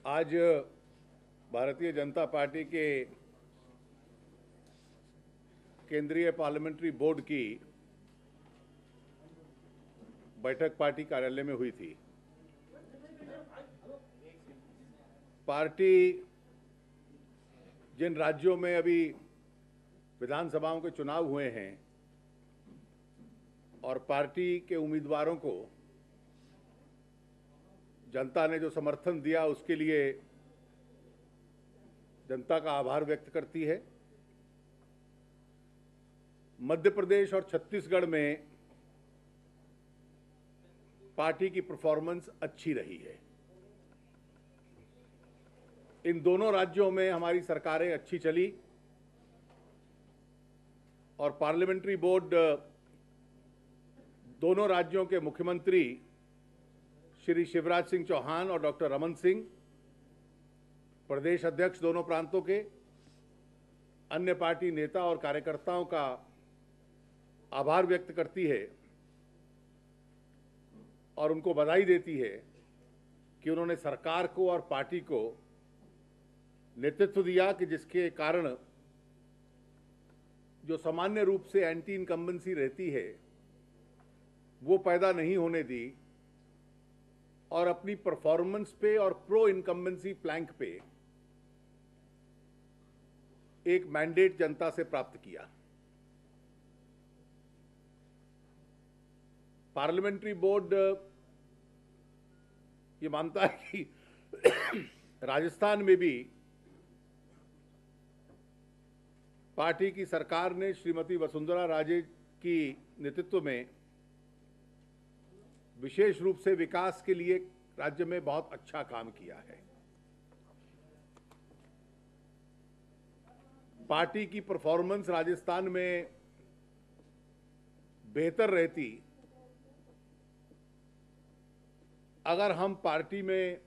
आज भारतीय जनता पार्टी के केंद्रीय पार्लियामेंट्री बोर्ड की बैठक पार्टी कार्यालय में हुई थी। पार्टी जिन राज्यों में अभी विधानसभाओं के चुनाव हुए हैं और पार्टी के उम्मीदवारों को जनता ने जो समर्थन दिया उसके लिए जनता का आभार व्यक्त करती है। मध्य प्रदेश और छत्तीसगढ़ में पार्टी की परफॉर्मेंस अच्छी रही है। इन दोनों राज्यों में हमारी सरकारें अच्छी चली और पार्लियामेंट्री बोर्ड दोनों राज्यों के मुख्यमंत्री श्री शिवराज सिंह चौहान और डॉक्टर रमन सिंह, प्रदेश अध्यक्ष दोनों प्रांतों के, अन्य पार्टी नेता और कार्यकर्ताओं का आभार व्यक्त करती है और उनको बधाई देती है कि उन्होंने सरकार को और पार्टी को नेतृत्व दिया कि जिसके कारण जो सामान्य रूप से एंटी इनकम्बेंसी रहती है वो पैदा नहीं होने दी और अपनी परफॉर्मेंस पे और प्रो इनकम्बेंसी फ्लैंक पे एक मैंडेट जनता से प्राप्त किया। पार्लियामेंट्री बोर्ड ये मानता है कि राजस्थान में भी पार्टी की सरकार ने श्रीमती वसुंधरा राजे की नेतृत्व में विशेष रूप से विकास के लिए राज्य में बहुत अच्छा काम किया है। पार्टी की परफॉर्मेंस राजस्थान में बेहतर रहती अगर हम पार्टी में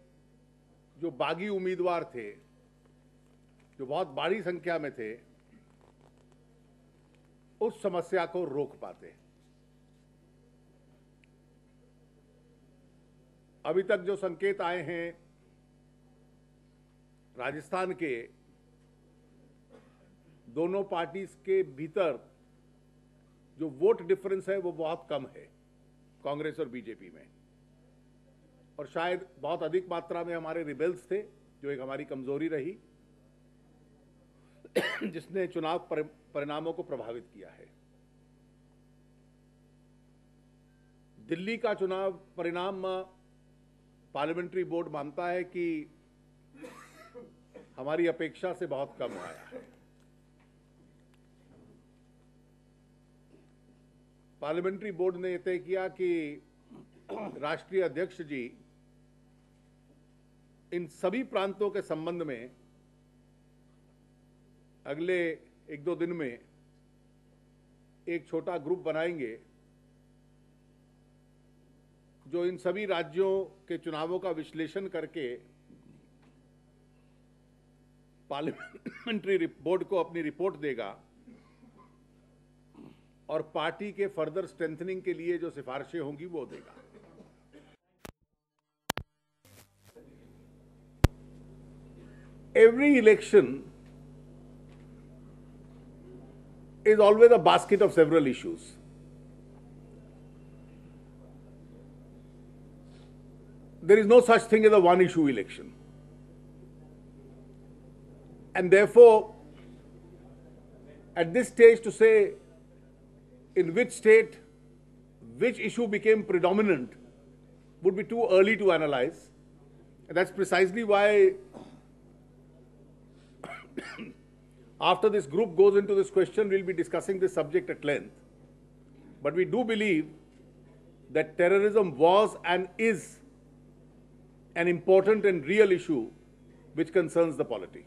जो बागी उम्मीदवार थे, जो बहुत बड़ी संख्या में थे, उस समस्या को रोक पाते। अभी तक जो संकेत आए हैं राजस्थान के दोनों पार्टीज के भीतर जो वोट डिफरेंस है वो बहुत कम है कांग्रेस और बीजेपी में, और शायद बहुत अधिक मात्रा में हमारे रिबेल्स थे जो एक हमारी कमजोरी रही जिसने चुनाव परिणामों को प्रभावित किया है। दिल्ली का चुनाव परिणाम पार्लियामेंट्री बोर्ड मानता है कि हमारी अपेक्षा से बहुत कम आया है। पार्लियामेंट्री बोर्ड ने तय किया कि राष्ट्रीय अध्यक्ष जी इन सभी प्रांतों के संबंध में अगले एक दो दिन में एक छोटा ग्रुप बनाएंगे जो इन सभी राज्यों के चुनावों का विश्लेषण करके पार्लियामेंट्री बोर्ड को अपनी रिपोर्ट देगा और पार्टी के फर्दर स्ट्रेंथनिंग के लिए जो सिफारिशें होंगी वो देगा। Every election is always a basket of several issues. There is no such thing as a one-issue election. And therefore, at this stage to say in which state which issue became predominant would be too early to analyze. And that's precisely why after this group goes into this question, we'll be discussing this subject at length. But we do believe that terrorism was and is an important and real issue which concerns the polity.